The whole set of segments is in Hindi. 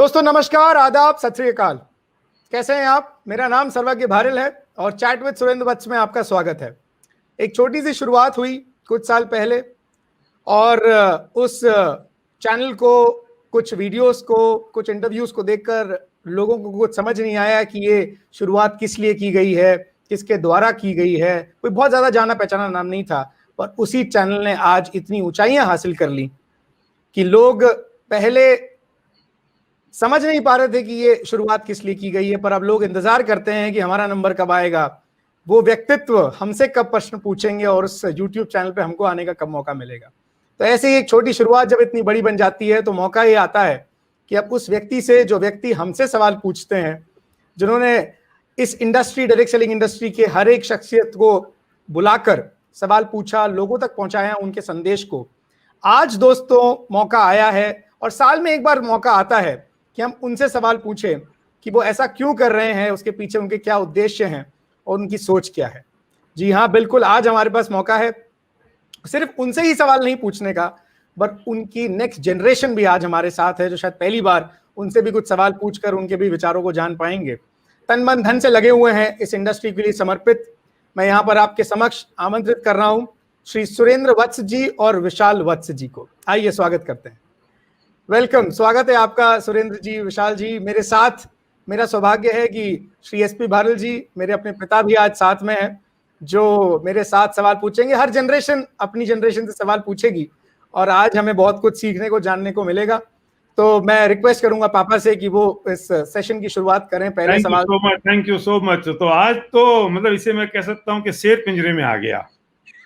दोस्तों नमस्कार, आदाब, सत श्री अकाल। कैसे हैं आप? मेरा नाम सर्वज्ञ भारिल है और चैट विद सुरेंद्र वत्स में आपका स्वागत है। एक छोटी सी शुरुआत हुई कुछ साल पहले और उस चैनल को, कुछ वीडियोस को, कुछ इंटरव्यूज को देखकर लोगों को कुछ समझ नहीं आया कि ये शुरुआत किस लिए की गई है, किसके द्वारा की गई है। कोई बहुत ज्यादा जाना पहचाना नाम नहीं था, पर उसी चैनल ने आज इतनी ऊंचाइयां हासिल कर ली कि लोग पहले समझ नहीं पा रहे थे कि ये शुरुआत किस लिए की गई है, पर अब लोग इंतजार करते हैं कि हमारा नंबर कब आएगा, वो व्यक्तित्व हमसे कब प्रश्न पूछेंगे और उस YouTube चैनल पे हमको आने का कब मौका मिलेगा। तो ऐसे ही एक छोटी शुरुआत जब इतनी बड़ी बन जाती है तो मौका ये आता है कि अब उस व्यक्ति से, जो व्यक्ति हमसे सवाल पूछते हैं, जिन्होंने इस इंडस्ट्री, डायरेक्ट सेलिंग इंडस्ट्री के हर एक शख्सियत को बुलाकर सवाल पूछा, लोगों तक पहुंचाया उनके संदेश को, आज दोस्तों मौका आया है। और साल में एक बार मौका आता है कि हम उनसे सवाल पूछें कि वो ऐसा क्यों कर रहे हैं, उसके पीछे उनके क्या उद्देश्य हैं और उनकी सोच क्या है। जी हाँ, बिल्कुल, आज हमारे पास मौका है सिर्फ उनसे ही सवाल नहीं पूछने का, बट उनकी नेक्स्ट जनरेशन भी आज हमारे साथ है, जो शायद पहली बार उनसे भी कुछ सवाल पूछकर उनके भी विचारों को जान पाएंगे। तन मन धन से लगे हुए हैं इस इंडस्ट्री के लिए समर्पित। मैं यहाँ पर आपके समक्ष आमंत्रित कर रहा हूँ श्री सुरेंद्र वत्स जी और विशाल वत्स जी को। आइए स्वागत करते हैं। वेलकम, स्वागत है आपका सुरेंद्र जी, विशाल जी। मेरे साथ मेरा सौभाग्य है कि श्री एसपी भारिल जी, मेरे अपने पिता भी आज साथ में हैं, जो मेरे साथ सवाल पूछेंगे। हर जनरेशन अपनी जनरेशन से सवाल पूछेगी और आज हमें बहुत कुछ सीखने को, जानने को मिलेगा। तो मैं रिक्वेस्ट करूंगा पापा से कि वो इस सेशन की शुरुआत करें। पहले सवाल। Thank you so much. तो आज तो मतलब इसे मैं कह सकता हूँ कि शेर पिंजरे में आ गया,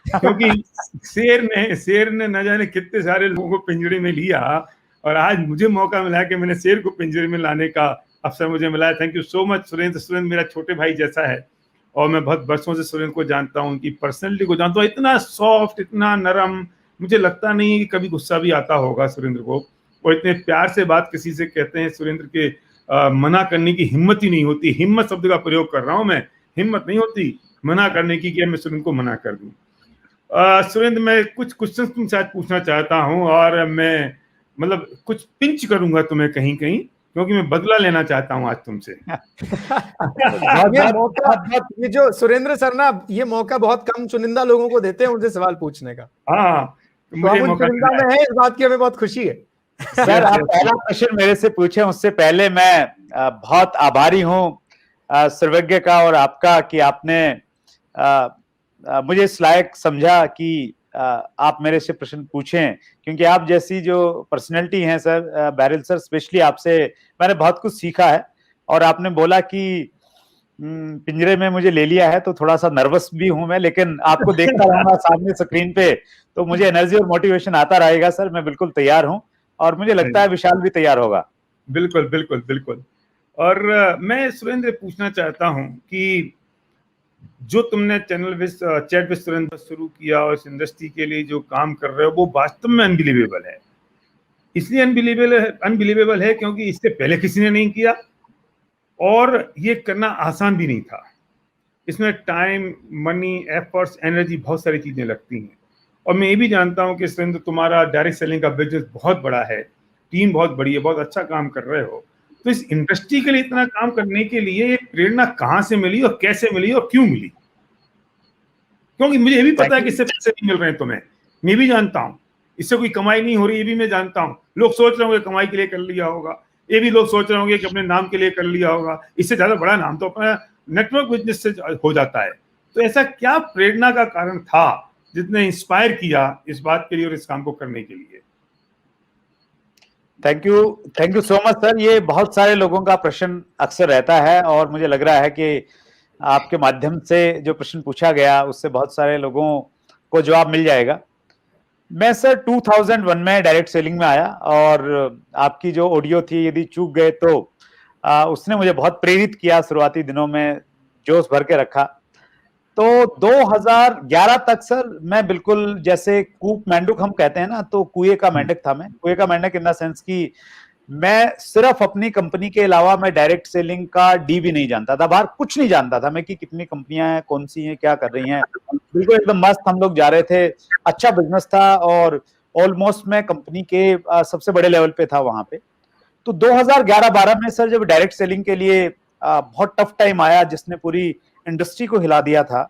क्योंकि शेर ने न जाने कितने सारे लोगों को पिंजरे में लिया और आज मुझे मौका मिला कि मैंने शेर को पिंजरे में लाने का अवसर मुझे मिला है। Thank you so much Surendra मेरा छोटे भाई जैसा है और मैं बहुत वर्षों से सुरेंद्र को जानता हूँ, उनकी पर्सनैलिटी को जानता हूँ। इतना सॉफ्ट, इतना नरम, मुझे लगता नहीं कि कभी गुस्सा भी आता होगा सुरेंद्र को। और इतने प्यार से बात किसी से कहते हैं, सुरेंद्र के मना करने की हिम्मत ही नहीं होती। हिम्मत शब्द का प्रयोग कर रहा हूँ मैं, हिम्मत नहीं होती मना करने की कि मैं सुरेंद्र को मना कर दूं। सुरेंद्र, मैं कुछ क्वेश्चन तुमसे आज पूछना चाहता हूँ और मैं मतलब कुछ पिंच करूंगा तुम्हें कहीं कहीं, क्योंकि मैं बदला लेना चाहता हूँ आज तुमसे। ये जो सुरेंद्र सर ना, ये मौका बहुत कम चुनिंदा लोगों को देते हैं उनसे सवाल पूछने का। हाँ, तो मुझे चुनिंदा में है, इस बात की हमें बहुत खुशी है। सर, आप पहला क्वेश्चन मेरे से पूछे उससे पहले मैं बहुत आभारी हूँ सर्वज्ञ का और आपका कि आपने मुझे इस लायक समझा कि आप मेरे से प्रश्न पूछें, क्योंकि आप जैसी जो पर्सनैलिटी हैं सर, बैरिल सर, स्पेशली आपसे मैंने बहुत कुछ सीखा है। और आपने बोला कि पिंजरे में मुझे ले लिया है, तो थोड़ा सा नर्वस भी हूं मैं, लेकिन आपको देखता रहूंगा सामने स्क्रीन पे, तो मुझे एनर्जी और मोटिवेशन आता रहेगा सर। मैं बिल्कुल तैयार हूं और मुझे लगता है विशाल भी तैयार होगा। बिल्कुल बिल्कुल बिल्कुल। और मैं सुरेंद्र पूछना चाहता हूं कि जो तुमने चैनल चैट विद सुरेंद्र शुरू किया और इस इंडस्ट्री के लिए जो काम कर रहे हो, वो वास्तव में अनबिलीवेबल है। इसलिए अनबिलीवेबल है क्योंकि इससे पहले किसी ने नहीं किया और ये करना आसान भी नहीं था। इसमें टाइम, मनी, एफर्ट्स, एनर्जी, बहुत सारी चीजें लगती हैं। और मैं ये भी जानता हूँ कि सुरेंद्र, तुम्हारा डायरेक्ट सेलिंग का बिजनेस बहुत बड़ा है, टीम बहुत बड़ी है, बहुत अच्छा काम कर रहे हो। तो इस इंडस्ट्री के लिए इतना काम करने के लिए ये प्रेरणा कहाँ से मिली और कैसे मिली और क्यों मिली? क्योंकि मुझे ये भी पता है कि इससे पैसे नहीं मिल रहे हैं तुम्हें, मैं भी जानता हूँ। इससे कोई कमाई नहीं हो रही, ये भी मैं जानता हूँ। लोग सोच रहे होंगे कमाई के लिए कर लिया होगा, ये भी लोग सोच रहे होंगे कि अपने नाम के लिए कर लिया होगा। इससे ज्यादा बड़ा नाम तो अपना नेटवर्क बिजनेस से हो जाता है। तो ऐसा क्या प्रेरणा का कारण था जिसने इंस्पायर किया इस बात के लिए और इस काम को करने के लिए? Thank you so much sir. ये बहुत सारे लोगों का प्रश्न अक्सर रहता है और मुझे लग रहा है कि आपके माध्यम से जो प्रश्न पूछा गया उससे बहुत सारे लोगों को जवाब मिल जाएगा। मैं सर 2001 में डायरेक्ट सेलिंग में आया और आपकी जो ऑडियो थी, यदि चूक गए तो उसने मुझे बहुत प्रेरित किया, शुरुआती दिनों में जोश भर के रखा। तो 2011 तक सर मैं बिल्कुल जैसे कूप मेंढक हम कहते हैं ना, तो कुएं का मेंढक था मैं। कुएं का मेंढक इन द सेंस कि मैं सिर्फ अपनी कंपनी के अलावा मैं डायरेक्ट सेलिंग का डी भी नहीं जानता था, बाहर कुछ नहीं जानता था मैं कि कितनी कंपनियां हैं, कौन सी हैं, क्या कर रही हैं। बिल्कुल एकदम मस्त हम लोग जा रहे थे, अच्छा बिजनेस था और ऑलमोस्ट मैं कंपनी के सबसे बड़े लेवल पे था वहां पे। तो 2011-12 में सर जब डायरेक्ट सेलिंग के लिए बहुत टफ टाइम आया जिसने पूरी इंडस्ट्री को हिला दिया था,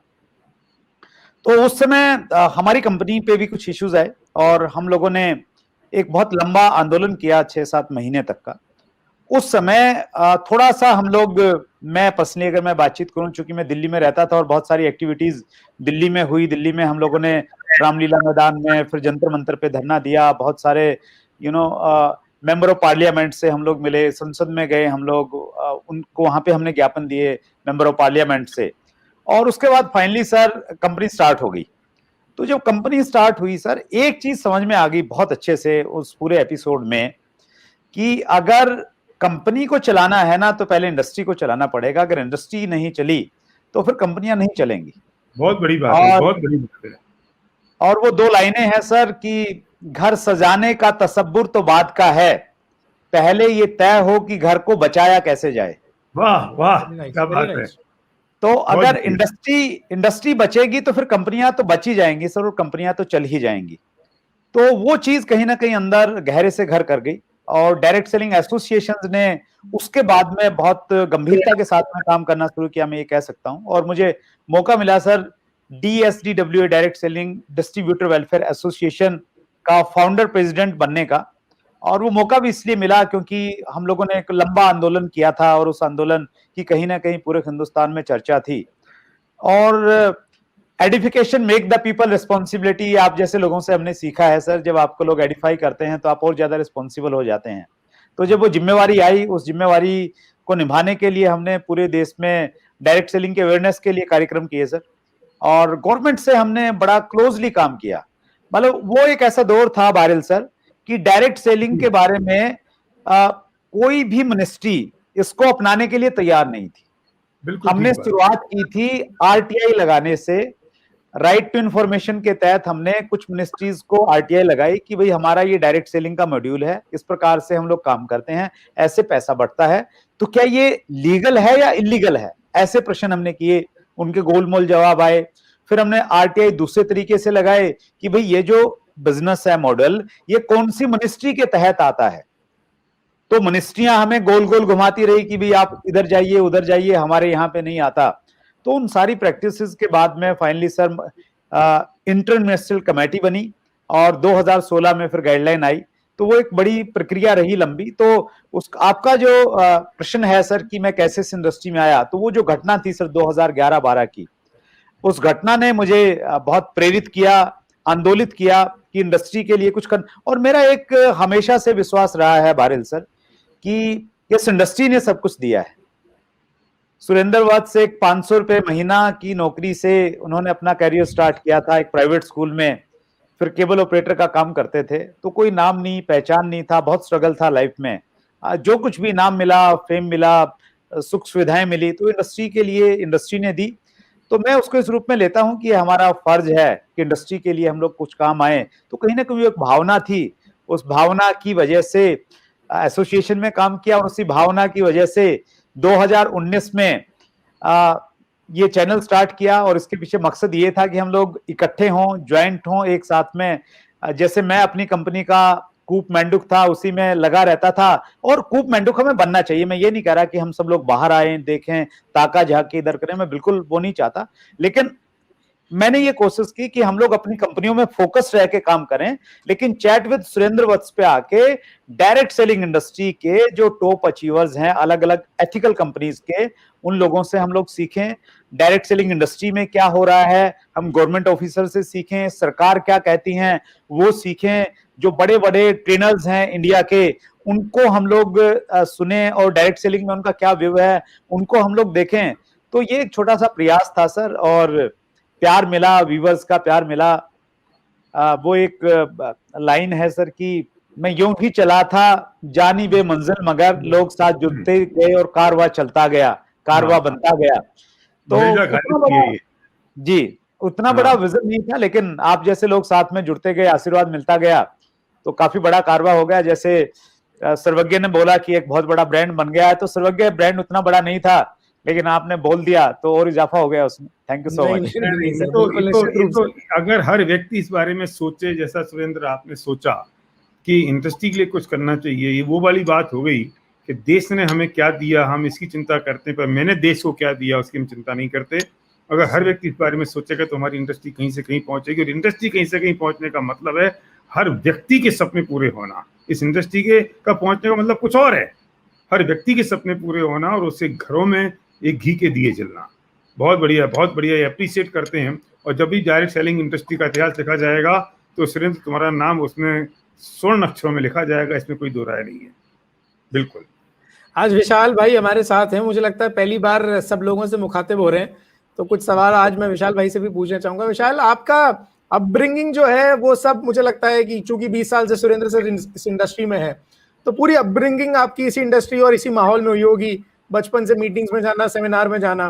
तो उस समय हमारी कंपनी पे भी कुछ इश्यूज आए और हम लोगों ने एक बहुत लंबा आंदोलन किया 6-7 महीने तक का। उस समय थोड़ा सा हम लोग, मैं पर्सनली अगर मैं बातचीत करूं, चूंकि मैं दिल्ली में रहता था और बहुत सारी एक्टिविटीज दिल्ली में हुई, दिल्ली में हम लोगों ने रामलीला मैदान में, फिर जंतर मंतर पे धरना दिया, बहुत सारे मेंबर ऑफ पार्लियामेंट से हम लोग मिले, संसद में गए हम लोग, उनको वहां पे हमने ज्ञापन दिए मेंबर ऑफ पार्लियामेंट से, और उसके बाद फाइनली सर कंपनी स्टार्ट हो गई। तो जब कंपनी स्टार्ट हुई सर, एक चीज समझ में आ गई बहुत अच्छे से उस पूरे एपिसोड में कि अगर कंपनी को चलाना है ना तो पहले इंडस्ट्री को चलाना पड़ेगा, अगर इंडस्ट्री नहीं चली तो फिर कंपनियां नहीं चलेंगी। बहुत बड़ी बात है, बहुत बड़ी बात है। और वो 2 लाइनें हैं सर कि घर सजाने का तसब्बुर तो बाद का है, पहले ये तय हो कि घर को बचाया कैसे जाए। वाह वाह, क्या बात है। तो अगर इंडस्ट्री बचेगी तो फिर कंपनियां तो बच ही जाएंगी सर, और कंपनियां तो चल ही जाएंगी। तो वो चीज कहीं ना कहीं अंदर गहरे से घर कर गई, और डायरेक्ट सेलिंग एसोसिएशंस ने उसके बाद में बहुत गंभीरता के साथ में काम करना शुरू किया, मैं ये कह सकता हूं। और मुझे मौका मिला sir DSDWA direct selling distributor welfare association का फाउंडर प्रेसिडेंट बनने का, और वो मौका भी इसलिए मिला क्योंकि हम लोगों ने एक लंबा आंदोलन किया था और उस आंदोलन की कहीं ना कहीं पूरे हिंदुस्तान में चर्चा थी। और edification make the people responsibility, आप जैसे लोगों से हमने सीखा है सर, जब आपको लोग एडिफाई करते हैं तो आप और ज्यादा रिस्पॉन्सिबल हो जाते हैं। तो जब वो जिम्मेवारी आई, उस जिम्मेवारी को निभाने के लिए हमने पूरे देश में डायरेक्ट सेलिंग के अवेयरनेस के लिए कार्यक्रम किए सर, और गवर्नमेंट से हमने बड़ा क्लोजली काम किया। मतलब वो एक ऐसा दौर था बारिल सर कि डायरेक्ट सेलिंग के बारे में कोई भी मिनिस्ट्री इसको अपनाने के लिए तैयार नहीं थी। हमने शुरुआत की थी RTI लगाने से, राइट टू इंफॉर्मेशन के तहत हमने कुछ मिनिस्ट्रीज को RTI लगाई कि भाई हमारा ये डायरेक्ट सेलिंग का मॉड्यूल है, इस प्रकार से हम लोग काम करते हैं, ऐसे पैसा बढ़ता है, तो क्या ये लीगल है या इलीगल है, ऐसे प्रश्न हमने किए, उनके गोलमोल जवाब आए। फिर हमने RTI दूसरे तरीके से लगाए कि भाई ये जो बिजनेस है मॉडल, ये कौन सी मिनिस्ट्री के तहत आता है। तो मिनिस्ट्रियां हमें गोल गोल घुमाती रही कि भाई आप इधर जाइए उधर जाइए, हमारे यहाँ पे नहीं आता। तो उन सारी प्रैक्टिसेस के बाद में फाइनली सर इंटरनेशनल कमेटी बनी, और 2016 में फिर गाइडलाइन आई। तो वो एक बड़ी प्रक्रिया रही लंबी। तो उस आपका जो प्रश्न है सर कि मैं कैसे इस इंडस्ट्री में आया, तो वो जो घटना थी सर 2011-12 की, उस घटना ने मुझे बहुत प्रेरित किया, आंदोलित किया कि इंडस्ट्री के लिए कुछ कर। और मेरा एक हमेशा से विश्वास रहा है बारिल सर कि इस इंडस्ट्री ने सब कुछ दिया है। सुरेंद्र वत्स से 500 रुपए महीना की नौकरी से उन्होंने अपना करियर स्टार्ट किया था एक प्राइवेट स्कूल में, फिर केबल ऑपरेटर का काम करते थे। तो कोई नाम नहीं, पहचान नहीं था, बहुत स्ट्रगल था लाइफ में। जो कुछ भी नाम मिला, फेम मिला, सुख सुविधाएं मिली, तो इंडस्ट्री के लिए इंडस्ट्री ने दी। तो मैं उसको इस रूप में लेता हूं कि हमारा फर्ज है कि इंडस्ट्री के लिए हम लोग कुछ काम आए। तो कहीं ना कहीं एक भावना थी, उस भावना की वजह से एसोसिएशन में काम किया, और उसी भावना की वजह से 2019 में ये चैनल स्टार्ट किया। और इसके पीछे मकसद ये था कि हम लोग इकट्ठे हों, ज्वाइंट हों एक साथ में। जैसे मैं अपनी कंपनी का कूप मैंडुक था, उसी में लगा रहता था, और कूप मैंडुक हमें बनना चाहिए। मैं ये नहीं कह रहा कि हम सब लोग बाहर आए, देखें, ताका झांकी इधर करें, मैं बिल्कुल वो नहीं चाहता। लेकिन मैंने ये कोशिश की कि हम लोग अपनी कंपनियों में फोकस रह के काम करें, लेकिन चैट विद सुरेंद्र वत्स पे आके डायरेक्ट सेलिंग इंडस्ट्री के जो टॉप अचीवर्स हैं अलग अलग एथिकल कंपनीज के, उन लोगों से हम लोग सीखें डायरेक्ट सेलिंग इंडस्ट्री में क्या हो रहा है। हम गवर्नमेंट ऑफिसर से सीखें, सरकार क्या कहती हैं वो सीखें, जो बड़े बड़े ट्रेनर्स हैं इंडिया के उनको हम लोग सुने, और डायरेक्ट सेलिंग में उनका क्या व्यू है उनको हम लोग देखें। तो ये एक छोटा सा प्रयास था सर, और प्यार मिला, व्यूवर्स का प्यार मिला। वो एक लाइन है सर कि मैं यूं ही चला था जानी बे मंजिल, मगर लोग साथ जुड़ते गए और कारवा चलता गया, कारवा बनता गया। तो जी उतना बड़ा विजन नहीं था, लेकिन आप जैसे लोग साथ में जुड़ते गए, आशीर्वाद मिलता गया, तो काफी बड़ा कारवा हो गया। जैसे सर्वज्ञ ने बोला कि एक बहुत बड़ा ब्रांड बन गया है, तो सर्वज्ञ ब्रांड उतना बड़ा नहीं था, लेकिन आपने बोल दिया तो और इजाफा हो गया उसमें। Thank you so much. तो अगर हर व्यक्ति इस बारे में सोचे जैसा सुरेंद्र आपने सोचा, कि इंडस्ट्री के लिए कुछ करना चाहिए। ये वो वाली बात हो गई कि देश ने हमें क्या दिया हम इसकी चिंता करते हैं, पर मैंने देश को क्या दिया उसकी हम चिंता नहीं करते। अगर हर व्यक्ति इस बारे में सोचेगा तो हमारी इंडस्ट्री कहीं से कहीं पहुंचेगी, और इंडस्ट्री कहीं से कहीं पहुंचने का मतलब है हर व्यक्ति के सपने पूरे होना। इस इंडस्ट्री के का पहुंचने का मतलब कुछ और है, हर व्यक्ति के सपने पूरे होना और उससे घरों में एक घी के दिए जलना। बहुत बढ़िया, बहुत बढ़िया, अप्रिशिएट करते हैं। और जब भी डायरेक्ट सेलिंग इंडस्ट्री का इतिहास लिखा जाएगा तो सुरेंद्र तुम्हारा नाम उसमें स्वर्ण अक्षरों में लिखा जाएगा, इसमें कोई दो राय नहीं है। बिल्कुल। आज विशाल भाई हमारे साथ हैं, मुझे लगता है पहली बार सब लोगों से मुखातिब हो रहे हैं, तो कुछ सवाल आज मैं विशाल भाई से भी पूछना चाहूंगा। विशाल, आपका अपब्रिंगिंग जो है वो सब मुझे लगता है कि चूंकि 20 साल से सुरेंद्र सर इस इंडस्ट्री में है, तो पूरी अपब्रिंगिंग आपकी इसी इंडस्ट्री और इसी माहौल में हुई होगी, बचपन से मीटिंग्स में जाना, सेमिनार में जाना,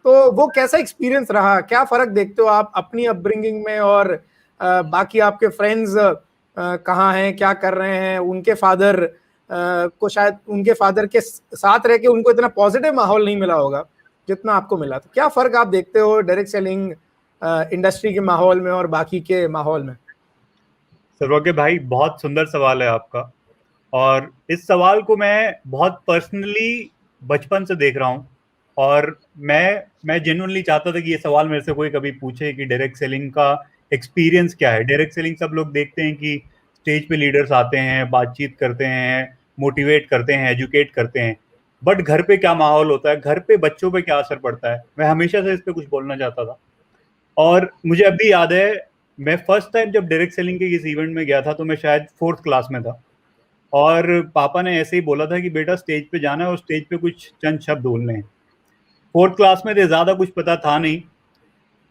तो वो कैसा एक्सपीरियंस रहा? क्या फर्क देखते हो आप अपनी अपब्रिंगिंग में और बाकी आपके फ्रेंड्स कहाँ हैं, क्या कर रहे हैं? उनके फादर को शायद उनके फादर के साथ रह के उनको इतना पॉजिटिव माहौल नहीं मिला होगा जितना आपको मिला, तो क्या फर्क आप देखते हो डायरेक्ट सेलिंग इंडस्ट्री के माहौल में और बाकी के माहौल में? सर्वज्ञ भाई, बहुत सुंदर सवाल है आपका, और इस सवाल को मैं बहुत पर्सनली बचपन से देख रहा हूँ। और मैं जेन्युइनली चाहता था कि ये सवाल मेरे से कोई कभी पूछे कि डायरेक्ट सेलिंग का एक्सपीरियंस क्या है। डायरेक्ट सेलिंग सब लोग देखते हैं कि स्टेज पे लीडर्स आते हैं, बातचीत करते हैं, मोटिवेट करते हैं, एजुकेट करते हैं, बट घर पे क्या माहौल होता है, घर पे बच्चों पे क्या असर पड़ता है, मैं हमेशा से इस पे कुछ बोलना चाहता था। और मुझे अभी याद है, मैं फर्स्ट टाइम जब डायरेक्ट सेलिंग के इस इवेंट में गया था तो मैं शायद 4th क्लास में था, और पापा ने ऐसे ही बोला था कि बेटा स्टेज पे जाना है और स्टेज पे कुछ चंद शब्द बोलने हैं। 4th क्लास में थे, ज़्यादा कुछ पता था नहीं,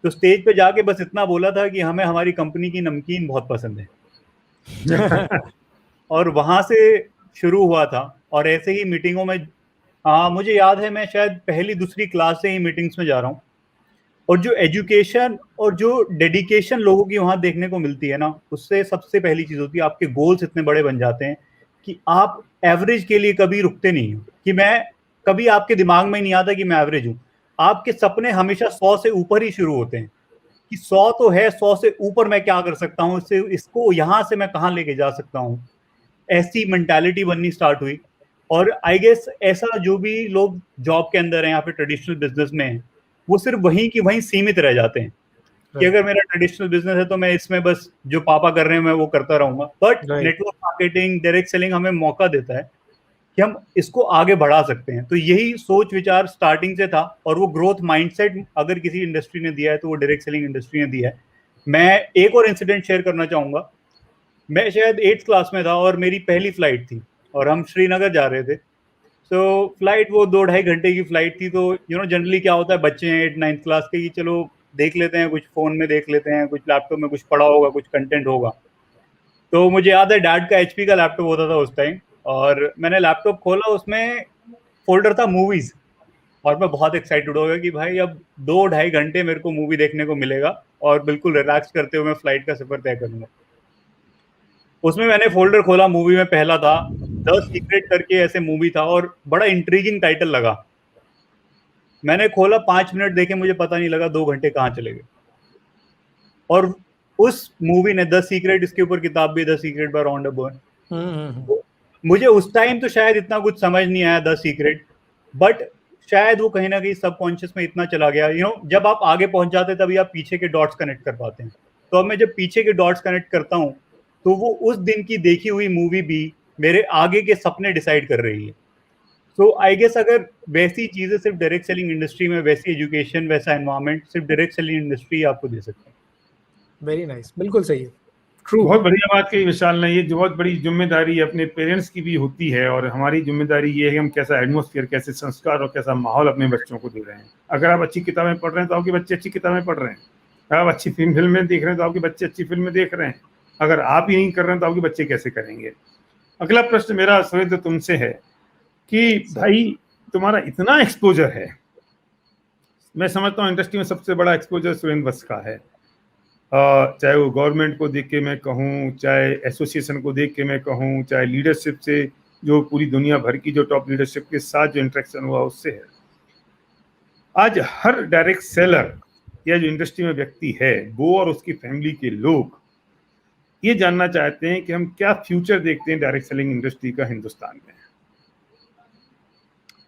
तो स्टेज पे जाके बस इतना बोला था कि हमें हमारी कंपनी की नमकीन बहुत पसंद है। और वहाँ से शुरू हुआ था, और ऐसे ही मीटिंगों में, हाँ मुझे याद है, मैं शायद पहली दूसरी क्लास से ही मीटिंग्स में जा रहा हूँ, और जो एजुकेशन और जो डेडिकेशन लोगों की वहाँ देखने को मिलती है ना, उससे सबसे पहली चीज़ होती है आपके गोल्स इतने बड़े बन जाते हैं कि आप एवरेज के लिए कभी रुकते नहीं हो। कि मैं कभी आपके दिमाग में नहीं आता कि मैं एवरेज हूँ, आपके सपने हमेशा 100 से ऊपर ही शुरू होते हैं कि 100 तो है, 100 से ऊपर मैं क्या कर सकता हूँ, इसको यहाँ से मैं कहाँ लेके जा सकता हूँ। ऐसी मेंटालिटी बननी स्टार्ट हुई। और आई गेस ऐसा जो भी लोग जॉब के अंदर हैं, यहाँ पे ट्रेडिशनल बिजनेस में हैं, वो सिर्फ वहीं की वहीं सीमित रह जाते हैं कि अगर मेरा ट्रेडिशनल बिजनेस है तो मैं इसमें बस जो पापा कर रहे हैं मैं वो करता रहूंगा। But network marketing, direct selling हमें मौका देता है कि हम इसको आगे बढ़ा सकते हैं। तो यही सोच विचार स्टार्टिंग से था, और वो ग्रोथ माइंडसेट अगर किसी इंडस्ट्री ने दिया है तो वो डायरेक्ट सेलिंग इंडस्ट्री ने दिया है। मैं एक और इंसिडेंट शेयर करना चाहूंगा। मैं शायद 8th क्लास में था और मेरी पहली फ्लाइट थी, और हम श्रीनगर जा रहे थे। तो फ्लाइट वो 2-2.5 घंटे की फ्लाइट थी। तो जनरली क्या होता है, बच्चे हैं 8-9th क्लास के, कि चलो देख लेते हैं, कुछ फ़ोन में देख लेते हैं, कुछ लैपटॉप में कुछ पढ़ा होगा, कुछ कंटेंट होगा। तो मुझे याद है डैड का HP का लैपटॉप होता था उस टाइम, और मैंने लैपटॉप खोला, उसमें फोल्डर था मूवीज़, और मैं बहुत एक्साइटेड हो गया कि भाई अब 2-2.5 घंटे मेरे को मूवी देखने को मिलेगा और बिल्कुल रिलैक्स करते हुए मैं फ्लाइट का सफ़र तय करूँगा। उसमें मैंने फोल्डर खोला, मूवी में पहला था द सीक्रेट करके ऐसे मूवी था, और बड़ा इंट्रीगिंग टाइटल लगा। मैंने खोला, 5 मिनट देखे, मुझे पता नहीं लगा 2 घंटे कहाँ चले गए। और उस मूवी ने, द सीक्रेट, इसके ऊपर किताब भी, the secret by Rhonda Byrne. मुझे उस टाइम तो शायद इतना कुछ समझ नहीं आया द सीक्रेट, बट शायद वो कहीं ना कहीं सबकॉन्शियस में इतना चला गया। जब आप आगे पहुंच जाते तभी आप पीछे के डॉट्स कनेक्ट कर पाते हैं। तो अब मैं जब पीछे के डॉट्स कनेक्ट करता हूँ तो वो उस दिन की देखी हुई मूवी भी मेरे आगे के सपने डिसाइड कर रही है। सो आई गेस अगर वैसी चीजें सिर्फ डायरेक्ट सेलिंग इंडस्ट्री में, वैसी एजुकेशन, वैसा एनवायरनमेंट सिर्फ डायरेक्ट सेलिंग इंडस्ट्री आपको दे सकते हैं। वेरी नाइस, बिल्कुल सही है, ट्रू। बहुत बढ़िया बात कही विशाल ने। ये बहुत बड़ी जिम्मेदारी अपने पेरेंट्स की भी होती है, और हमारी जिम्मेदारी ये है कि हम कैसा एटमॉस्फेयर, कैसे संस्कार और कैसा माहौल अपने बच्चों को दे रहे हैं। अगर आप अच्छी किताबें पढ़ रहे हैं तो आपके बच्चे अच्छी किताबें पढ़ रहे हैं, अगर आप अच्छी फिल्में देख रहे हैं तो आपके बच्चे अच्छी फिल्में देख रहे हैं। अगर आप यही कर रहे हैं तो आपके बच्चे कैसे करेंगे? अगला प्रश्न मेरा सुरेंद्र तुमसे है कि भाई तुम्हारा इतना एक्सपोजर है, मैं समझता हूँ इंडस्ट्री में सबसे बड़ा एक्सपोजर सुरेंद्र वत्स का है, चाहे वो गवर्नमेंट को देख के मैं कहूँ, चाहे एसोसिएशन को देख के मैं कहूँ, चाहे लीडरशिप से, जो पूरी दुनिया भर की जो टॉप लीडरशिप के साथ जो इंटरेक्शन हुआ उससे है। आज हर डायरेक्ट सेलर या जो इंडस्ट्री में व्यक्ति है, वो और उसकी फैमिली के लोग ये जानना चाहते हैं कि हम क्या फ्यूचर देखते हैं डायरेक्ट सेलिंग इंडस्ट्री का हिंदुस्तान में।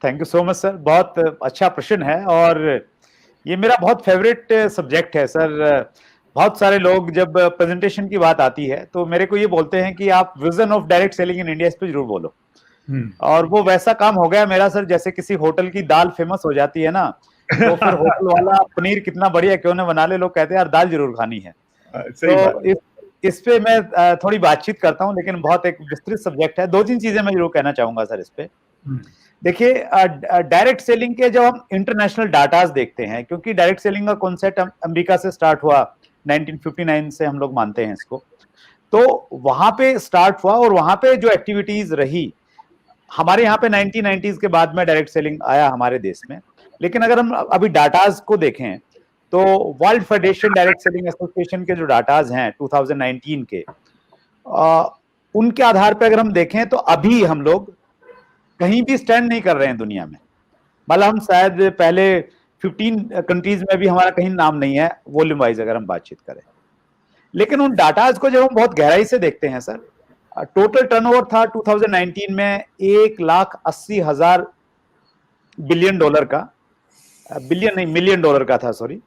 Thank you so much sir, बहुत अच्छा प्रश्न है और ये मेरा बहुत फेवरेट सब्जेक्ट है सर। बहुत सारे लोग जब प्रेजेंटेशन की बात आती है तो मेरे को ये बोलते हैं कि आप vision of direct selling in India इस पे जरूर बोलो। और वो वैसा काम हो गया मेरा सर, जैसे किसी होटल की दाल फेमस हो जाती है ना, तो फिर होटल वाला पनीर कितना बढ़िया क्यों ना बना ले, लोग कहते हैं यार दाल जरूर खानी है। तो इस पे मैं थोड़ी बातचीत करता हूँ, लेकिन बहुत एक विस्तृत सब्जेक्ट है। 2-3 चीजें मैं जरूर कहना चाहूंगा सर इस पे। देखिए, डायरेक्ट सेलिंग के जब हम इंटरनेशनल डाटाज देखते हैं, क्योंकि डायरेक्ट सेलिंग का कॉन्सेप्ट अमेरिका से स्टार्ट हुआ 1959 से, हम लोग मानते हैं इसको, तो वहां पे स्टार्ट हुआ और वहां पे जो एक्टिविटीज रही, हमारे यहाँ पे 1990s के बाद में डायरेक्ट सेलिंग आया हमारे देश में। लेकिन अगर हम अभी डाटाज को देखें तो world federation direct selling association के जो डाटाज हैं 2019 के, उनके आधार पर अगर हम देखें तो अभी हम लोग कहीं भी स्टैंड नहीं कर रहे हैं दुनिया में। मतलब हम शायद पहले 15 कंट्रीज में भी हमारा कहीं नाम नहीं है वॉल्यूम वाइज अगर हम बातचीत करें। लेकिन उन डाटाज को जब हम बहुत गहराई से देखते हैं सर, टोटल टर्नओवर था 2019 में 1,80,000 बिलियन डॉलर का, बिलियन नहीं मिलियन डॉलर का था, सॉरी।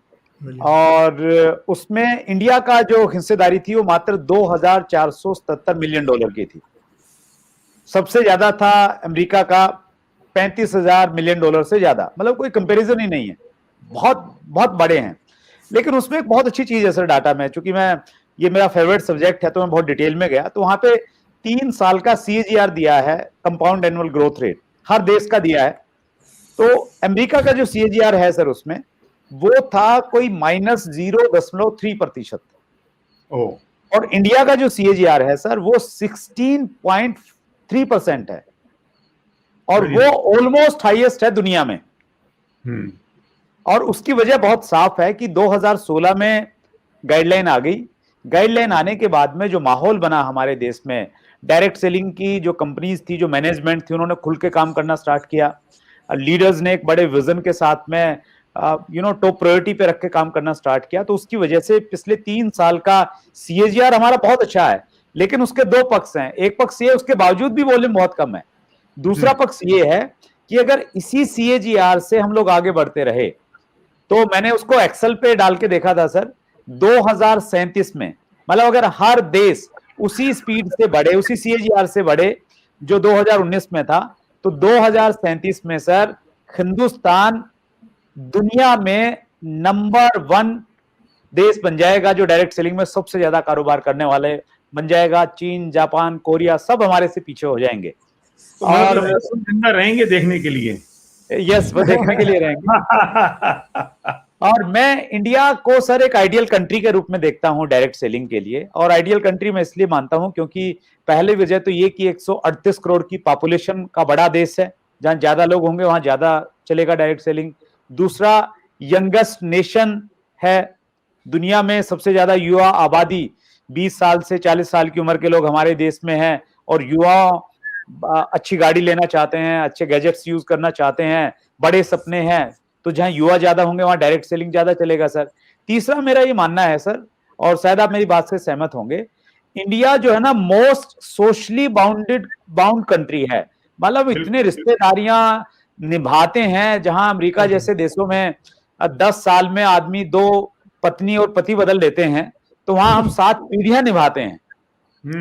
और उसमें इंडिया का जो हिस्सेदारी थी वो मात्र 2,477 मिलियन डॉलर की थी। सबसे ज्यादा था अमेरिका का 35,000 मिलियन डॉलर से ज्यादा, मतलब कोई कंपैरिजन ही नहीं है, बहुत बहुत बड़े हैं। लेकिन उसमें एक बहुत अच्छी चीज है सर डाटा में, चूंकि ये मेरा फेवरेट सब्जेक्ट है तो मैं बहुत डिटेल में गया, तो वहां पे 3 साल का CAGR दिया है, कंपाउंड एनुअल ग्रोथ रेट, हर देश का दिया है। तो अमेरिका का जो CAGR है सर उसमें वो था कोई -0.3%। और इंडिया का जो CAGR है सर वो 16.3% है, और वो ऑलमोस्ट हाईएस्ट है दुनिया में। और उसकी वजह बहुत साफ है कि 2016 में गाइडलाइन आ गई। गाइडलाइन आने के बाद में जो माहौल बना हमारे देश में, डायरेक्ट सेलिंग की जो कंपनीज थी, जो मैनेजमेंट थी, उन्होंने खुल के काम करना स्टार्ट किया। लीडर्स ने एक बड़े विजन के साथ में टॉप प्रायोरिटी पे रख के काम करना स्टार्ट किया। तो उसकी वजह से पिछले 3 साल का CAGR हमारा बहुत अच्छा है। लेकिन उसके 2 पक्ष हैं। एक पक्ष ये, उसके बावजूद भी वॉल्यूम बहुत कम है। दूसरा पक्ष ये है कि अगर इसी CAGR से हम लोग आगे बढ़ते रहे, तो मैंने उसको एक्सेल पे डाल के देखा था सर, 2037 में, मतलब अगर हर देश उसी स्पीड से बढ़े, उसी CAGR से बढ़े जो 2019 में था, तो 2037 में सर हिंदुस्तान दुनिया में नंबर 1 देश बन जाएगा, जो डायरेक्ट सेलिंग में सबसे ज्यादा कारोबार करने वाले बन जाएगा। चीन, जापान, कोरिया सब हमारे से पीछे हो जाएंगे। तो और जिंदा रहेंगे देखने के लिए। यस, वो देखने के लिए रहेंगे। और मैं इंडिया को सर एक आइडियल कंट्री के रूप में देखता हूं डायरेक्ट सेलिंग के लिए। और आइडियल कंट्री मैं इसलिए मानता हूं क्योंकि पहली वजह तो ये कि 138 करोड़ की पॉपुलेशन का बड़ा देश है, जहां ज्यादा लोग होंगे वहां ज्यादा चलेगा डायरेक्ट सेलिंग। दूसरा, यंगेस्ट नेशन है दुनिया में, सबसे ज्यादा युवा आबादी 20 साल से 40 साल की उम्र के लोग हमारे देश में हैं। और युवा अच्छी गाड़ी लेना चाहते हैं, अच्छे गैजेट्स यूज करना चाहते हैं, बड़े सपने हैं, तो जहां युवा ज्यादा होंगे वहां डायरेक्ट सेलिंग ज्यादा चलेगा सर। तीसरा मेरा ये मानना है सर, और शायद आप मेरी बात से सहमत होंगे, इंडिया जो है ना मोस्ट सोशली बाउंड कंट्री है। मतलब इतने रिश्तेदारियां निभाते हैं, जहां अमेरिका जैसे देशों में 10 साल में आदमी 2 पत्नी और पति बदल लेते हैं, तो वहां हम 7 पीढ़ियां निभाते हैं,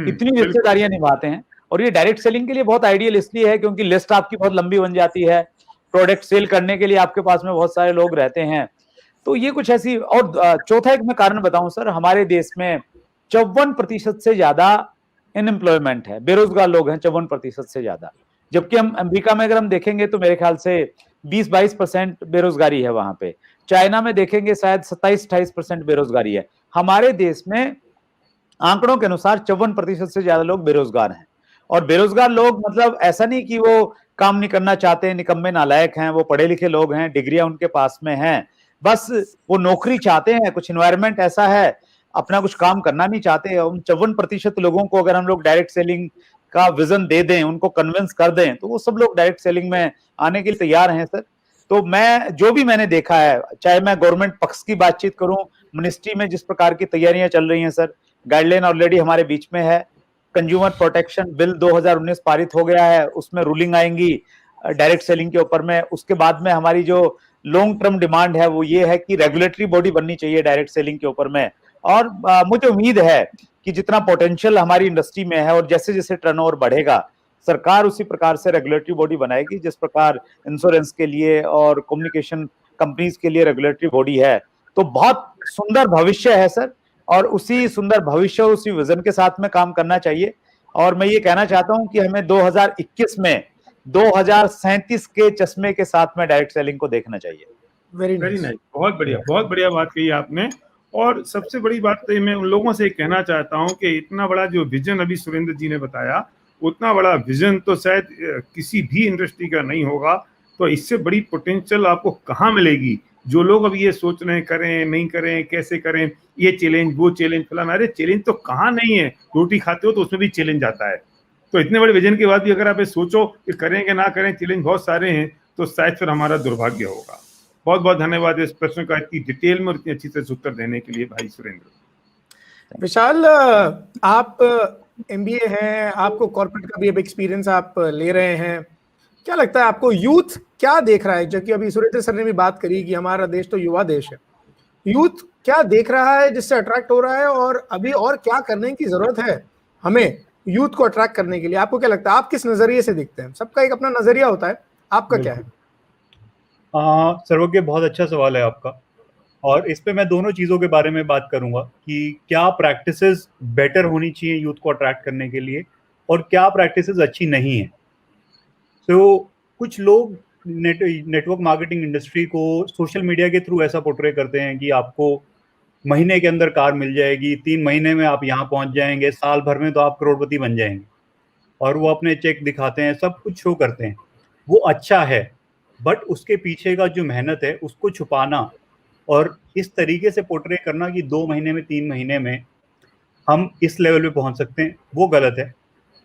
इतनी रिश्तेदारियां निभाते हैं। और ये डायरेक्ट सेलिंग के लिए बहुत आइडियल इसलिए है क्योंकि लिस्ट आपकी बहुत लंबी बन जाती है, प्रोडक्ट सेल करने के लिए आपके पास में बहुत सारे लोग रहते हैं। तो ये कुछ ऐसी। और चौथा एक मैं कारण बताऊं सर, हमारे देश में 54% से ज्यादा अनएम्प्लॉयमेंट है, बेरोजगार लोग हैं 54% से ज्यादा। जबकि हम अमेरिका में अगर हम देखेंगे तो मेरे ख्याल से 20-22% बेरोजगारी है वहां पे। चाइना में देखेंगे शायद 27-28% बेरोजगारी है। हमारे देश में आंकड़ों के अनुसार 54% से ज्यादा लोग बेरोजगार हैं। और बेरोजगार लोग मतलब ऐसा नहीं कि वो काम नहीं करना चाहते, निकम्मे नालायक हैं, वो पढ़े लिखे लोग हैं, डिग्रियां उनके पास में हैं, बस वो नौकरी चाहते हैं, कुछ इन्वायरमेंट ऐसा है, अपना कुछ काम करना नहीं चाहते। उन 54% लोगों को अगर हम लोग डायरेक्ट सेलिंग का विजन दे दें, उनको कन्विंस कर दें, तो वो सब लोग डायरेक्ट सेलिंग में आने के लिए तैयार हैं सर। तो मैं जो भी मैंने देखा है, चाहे मैं गवर्नमेंट पक्ष की बातचीत करूं, मिनिस्ट्री में जिस प्रकार की तैयारियां चल रही हैं सर, गाइडलाइन ऑलरेडी हमारे बीच में है। कंज्यूमर प्रोटेक्शन बिल 2019 पारित हो गया है, उसमें रूलिंग आएंगी डायरेक्ट सेलिंग के ऊपर में। उसके बाद में हमारी जो लॉन्ग टर्म डिमांड है वो ये है कि रेगुलेटरी बॉडी बननी चाहिए डायरेक्ट सेलिंग के ऊपर में। और मुझे उम्मीद है कि जितना पोटेंशियल हमारी इंडस्ट्री में है और जैसे जैसे टर्नओवर बढ़ेगा, सरकार उसी प्रकार से रेगुलेटरी बॉडी बनाएगी जिस प्रकार इंश्योरेंस के लिए और कम्युनिकेशन कंपनीज के लिए रेगुलेटरी बॉडी है। तो बहुत सुंदर भविष्य है सर, और उसी सुंदर भविष्य, उसी विजन के साथ में काम करना चाहिए। और मैं ये कहना चाहता हूं कि हमें 2021 में 2037 के चश्मे के साथ में डायरेक्ट सेलिंग को देखना चाहिए। वेरी नाइस, बहुत बढ़िया बात कही आपने। और सबसे बड़ी बात तो मैं उन लोगों से कहना चाहता हूं कि इतना बड़ा जो विजन अभी सुरेंद्र जी ने बताया, उतना बड़ा विजन तो शायद किसी भी इंडस्ट्री का नहीं होगा। तो इससे बड़ी पोटेंशियल आपको कहाँ मिलेगी? जो लोग अब ये सोच रहे हैं करें नहीं करें, कैसे करें, ये चैलेंज वो चैलेंज फलाना, अरे चैलेंज तो कहाँ नहीं है। रोटी खाते हो तो उसमें भी चैलेंज आता है। तो इतने बड़े विजन के बाद भी अगर आप ये सोचो कि करें कि ना करें, चैलेंज बहुत सारे हैं, तो शायद फिर हमारा दुर्भाग्य होगा। बहुत बहुत धन्यवाद इस प्रश्न का इतनी डिटेल में और इतनी अच्छी तरह से उत्तर देने के लिए भाई सुरेंद्र। विशाल, आप MBA हैं, आपको कॉर्पोरेट का भी अब एक्सपीरियंस आप ले रहे हैं, क्या लगता है आपको यूथ क्या देख रहा है? जो कि अभी सुरेंद्र सर ने भी बात करी कि हमारा देश तो युवा देश है, यूथ क्या देख रहा है जिससे अट्रैक्ट हो रहा है, और अभी और क्या करने की जरूरत है हमें यूथ को अट्रैक्ट करने के लिए? आपको क्या लगता है, आप किस नजरिए से देखते हैं? सबका एक अपना नजरिया होता है, आपका क्या है? सर्वज्ञ, बहुत अच्छा सवाल है आपका, और इस पे मैं दोनों चीज़ों के बारे में बात करूंगा कि क्या प्रैक्टिसेस बेटर होनी चाहिए यूथ को अट्रैक्ट करने के लिए और क्या प्रैक्टिसेस अच्छी नहीं है। तो कुछ लोग नेटवर्क मार्केटिंग इंडस्ट्री को सोशल मीडिया के थ्रू ऐसा पोर्ट्रे करते हैं कि आपको महीने के अंदर कार मिल जाएगी, 3 महीने में आप यहाँ पहुँच जाएंगे, साल भर में तो आप करोड़पति बन जाएंगे, और वो अपने चेक दिखाते हैं, सब कुछ शो करते हैं। वो अच्छा है, बट उसके पीछे का जो मेहनत है उसको छुपाना और इस तरीके से पोर्ट्रे करना कि 2 महीने में 3 महीने में हम इस लेवल पे पहुंच सकते हैं, वो गलत है।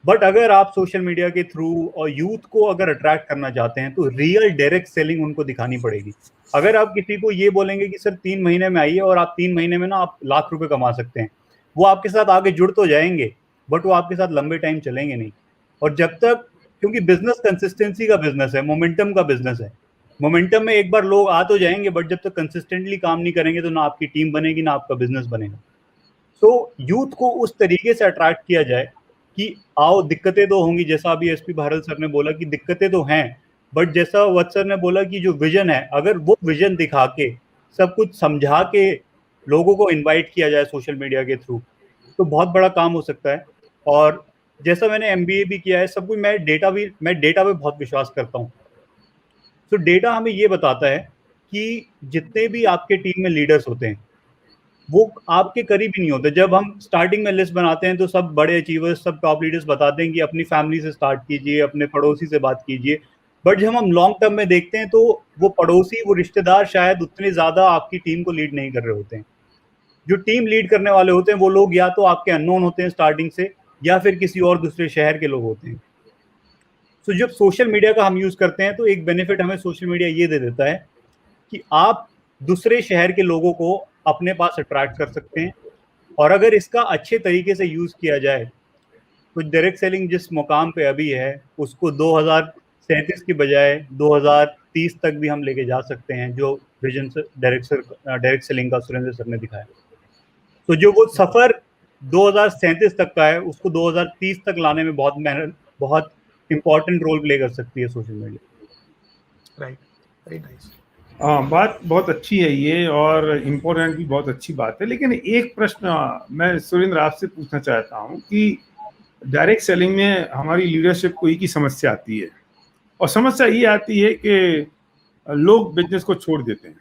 बट अगर आप सोशल मीडिया के थ्रू और यूथ को अगर अट्रैक्ट करना चाहते हैं तो रियल डायरेक्ट सेलिंग उनको दिखानी पड़ेगी। अगर आप किसी को ये बोलेंगे कि सर 3 महीने में आइए और आप 3 महीने में ना आप लाख रुपए कमा सकते हैं, वो आपके साथ आगे जुड़ तो जाएंगे बट वो आपके साथ लंबे टाइम चलेंगे नहीं। और जब तक, क्योंकि बिजनेस कंसिस्टेंसी का बिजनेस है, मोमेंटम का बिजनेस है, मोमेंटम में एक बार लोग आ तो जाएंगे बट जब तक कंसिस्टेंटली काम नहीं करेंगे तो ना आपकी टीम बनेगी ना आपका बिजनेस बनेगा। तो यूथ को उस तरीके से अट्रैक्ट किया जाए कि आओ, दिक्कतें तो होंगी, जैसा अभी SP भारल सर ने बोला कि दिक्कतें तो हैं, बट जैसा वत्स सर ने बोला कि जो विजन है, अगर वो विजन दिखा के सब कुछ समझा के लोगों को इनवाइट किया जाए सोशल मीडिया के थ्रू तो बहुत बड़ा काम हो सकता है। और जैसा मैंने MBA भी किया है, सब कुछ मैं डेटा पे बहुत विश्वास करता हूँ। तो डेटा हमें ये बताता है कि जितने भी आपके टीम में लीडर्स होते हैं वो आपके करीब ही नहीं होते। जब हम स्टार्टिंग में लिस्ट बनाते हैं तो सब बड़े अचीवर्स, सब टॉप लीडर्स बताते हैं कि अपनी फैमिली से स्टार्ट कीजिए, अपने पड़ोसी से बात कीजिए, बट जब हम लॉन्ग टर्म में देखते हैं तो वो पड़ोसी, वो रिश्तेदार शायद उतने ज्यादा आपकी टीम को लीड नहीं कर रहे होते हैं। जो टीम लीड करने वाले होते हैं वो लोग या तो आपके अननोन होते हैं स्टार्टिंग से, या फिर किसी और दूसरे शहर के लोग होते हैं। तो जब सोशल मीडिया का हम यूज करते हैं तो एक बेनिफिट हमें सोशल मीडिया ये दे देता है कि आप दूसरे शहर के लोगों को अपने पास अट्रैक्ट कर सकते हैं। और अगर इसका अच्छे तरीके से यूज किया जाए तो डायरेक्ट सेलिंग जिस मुकाम पे अभी है उसको 2037 की बजाय 2030 तक भी हम लेके जा सकते हैं, जो विजन से डायरेक्ट सेलिंग का सुरेंद्र सर ने दिखाया। तो जो वो सफर 2037 तक का है उसको 2030 तक लाने में बहुत इंपॉर्टेंट रोल प्ले कर सकती है social media. Right, very nice. हाँ, बात बहुत अच्छी है ये, और इम्पोर्टेंट भी बहुत अच्छी बात है। लेकिन एक प्रश्न मैं सुरेंद्र आपसे पूछना चाहता हूँ कि डायरेक्ट सेलिंग में हमारी लीडरशिप को एक ही समस्या आती है, और समस्या ये आती है कि लोग बिजनेस को छोड़ देते हैं।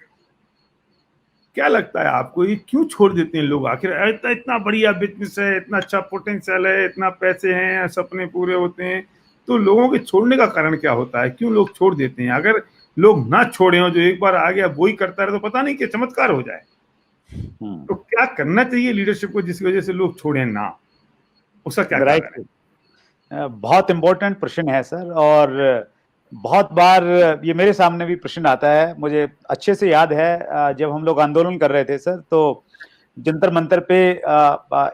क्या लगता है आपको, ये क्यों छोड़ देते हैं लोग? आखिर इतना बढ़िया बिजनेस है, इतना अच्छा पोटेंशियल है, इतना पैसे हैं, सपने पूरे होते हैं, तो लोगों के छोड़ने का कारण क्या होता है? क्यों लोग छोड़ देते हैं? अगर लोग ना छोड़े हो, जो एक बार आ गया वही करता रहे, तो पता नहीं क्या चमत्कार हो जाए। तो क्या करना चाहिए लीडरशिप को जिसकी वजह से लोग छोड़े ना? उसका क्या कारण है? बहुत इंपॉर्टेंट प्रश्न है सर, और बहुत बार ये मेरे सामने भी प्रश्न आता है। मुझे अच्छे से याद है जब हम लोग आंदोलन कर रहे थे सर, तो जंतर मंतर पे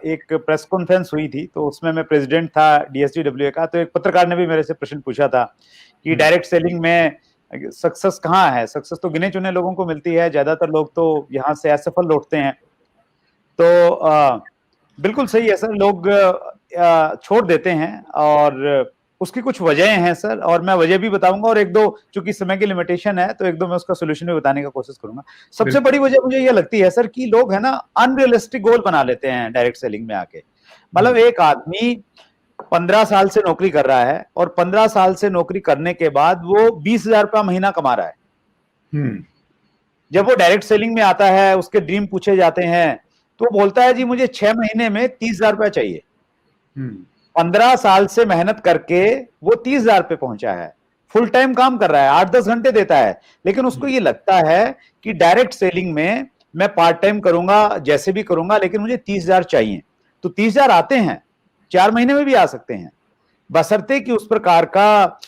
एक प्रेस कॉन्फ्रेंस हुई थी, तो उसमें मैं प्रेसिडेंट था DSGWA का। तो एक पत्रकार ने भी मेरे से प्रश्न पूछा था कि डायरेक्ट सेलिंग में सक्सेस कहाँ है। सक्सेस तो गिने चुने लोगों को मिलती है, ज्यादातर लोग तो यहाँ से असफल लौटते हैं। तो बिल्कुल सही है सर, लोग छोड़ देते हैं और उसकी कुछ वजहें हैं सर, और मैं वजह भी बताऊंगा, और एक दो, चूंकि समय की लिमिटेशन है तो एक दो मैं उसका सोल्यूशन भी बताने की कोशिश करूंगा। सबसे बड़ी वजह मुझे ये लगती है सर कि लोग है ना अनरियलिस्टिक गोल बना लेते हैं डायरेक्ट सेलिंग में आके। मतलब एक आदमी 15 साल से नौकरी कर रहा है और 15 साल से नौकरी करने के बाद वो 20,000 रुपया महीना कमा रहा है। जब वो डायरेक्ट सेलिंग में आता है, उसके ड्रीम पूछे जाते हैं तो वो बोलता है जी मुझे 6 महीने में 30,000 रुपया चाहिए। 15 साल से मेहनत करके वो 30,000 पे पहुंचा है, फुल टाइम काम कर रहा है, 8-10 घंटे देता है, लेकिन उसको ये लगता है कि डायरेक्ट सेलिंग में मैं पार्ट टाइम करूंगा, जैसे भी करूंगा, लेकिन मुझे 30,000 चाहिए। तो 30,000 आते हैं, 4 महीने में भी आ सकते हैं, बशर्ते कि उस प्रकार का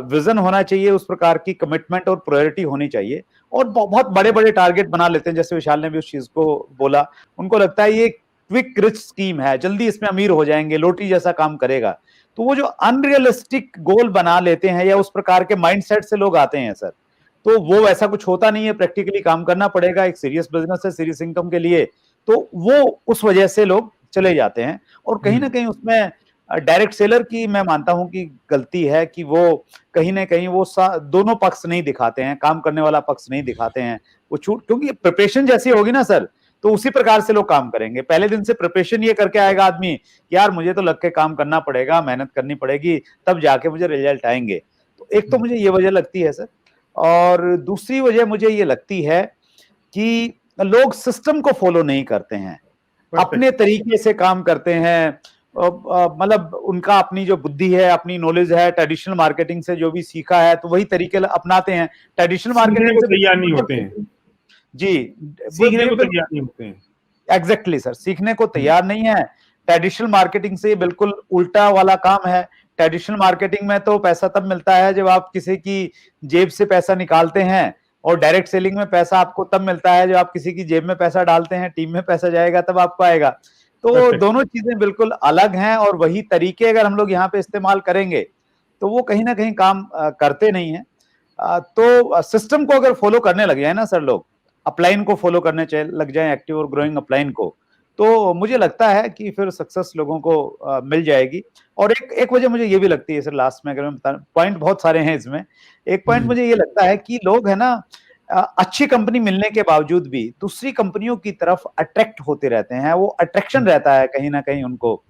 विजन होना चाहिए, उस प्रकार की कमिटमेंट और प्रायोरिटी होनी चाहिए। और बहुत बड़े बड़े टारगेट बना लेते हैं, जैसे विशाल ने भी उस चीज को बोला। उनको लगता है ये क्विक रिच स्कीम है, जल्दी इसमें अमीर हो जाएंगे, लोटरी जैसा काम करेगा। तो वो जो अनरियलिस्टिक गोल बना लेते हैं या उस प्रकार के माइंडसेट से लोग आते हैं सर, तो वो वैसा कुछ होता नहीं है। प्रैक्टिकली काम करना पड़ेगा, एक सीरियस बिजनेस है, सीरियस इनकम के लिए, तो वो उस वजह से लोग चले जाते हैं। और कहीं ना कहीं उसमें डायरेक्ट सेलर की मैं मानता हूं कि गलती है कि वो कहीं ना कहीं वो दोनों पक्ष नहीं दिखाते हैं, काम करने वाला पक्ष नहीं दिखाते हैं। वो छूट, क्योंकि प्रिपरेशन जैसी होगी ना सर, तो उसी प्रकार से लोग काम करेंगे। पहले दिन से प्रिपरेशन ये करके आएगा आदमी, यार मुझे तो लग के काम करना पड़ेगा, मेहनत करनी पड़ेगी, तब जाके मुझे रिजल्ट आएंगे। तो एक तो मुझे ये वजह लगती है सर, और दूसरी वजह मुझे ये लगती है कि लोग सिस्टम को फॉलो नहीं करते हैं, अपने तरीके से काम करते हैं। मतलब उनका अपनी जो बुद्धि है, अपनी नॉलेज है, ट्रेडिशनल मार्केटिंग से जो भी सीखा है, तो वही तरीके अपनाते हैं। ट्रेडिशनल मार्केटिंग से तैयार नहीं होते हैं जी, सीखने को तैयार नहीं होते हैं। एग्जैक्टली सर, सीखने को तैयार नहीं है। ट्रेडिशनल मार्केटिंग से बिल्कुल उल्टा वाला काम है। ट्रेडिशनल मार्केटिंग में तो पैसा तब मिलता है जब आप किसी की जेब से पैसा निकालते हैं, और डायरेक्ट सेलिंग में पैसा आपको तब मिलता है जब आप किसी की जेब में पैसा डालते हैं, टीम में पैसा जाएगा तब आपको आएगा। तो दोनों चीजें बिल्कुल अलग हैं, और वही तरीके अगर हम लोग यहाँ पे इस्तेमाल करेंगे तो वो कहीं ना कहीं काम करते नहीं है। तो सिस्टम को अगर फॉलो करने लग जाए ना सर लोग, अपलाइन को फॉलो करने लग जाए, एक्टिव और ग्रोइंग अपलाइन को, तो मुझे लगता है कि फिर सक्सेस लोगों को मिल जाएगी। और एक वजह मुझे ये भी लगती है सर, लास्ट में अगर मैं बता, पॉइंट बहुत सारे हैं इसमें, एक पॉइंट मुझे ये लगता है कि लोग है ना अच्छी कंपनी मिलने के बावजूद भी दूसरी कंपनियों की तरफ अट्रैक्ट होते रहते हैं। वो अट्रैक्शन रहता है कहीं ना कहीं उनको।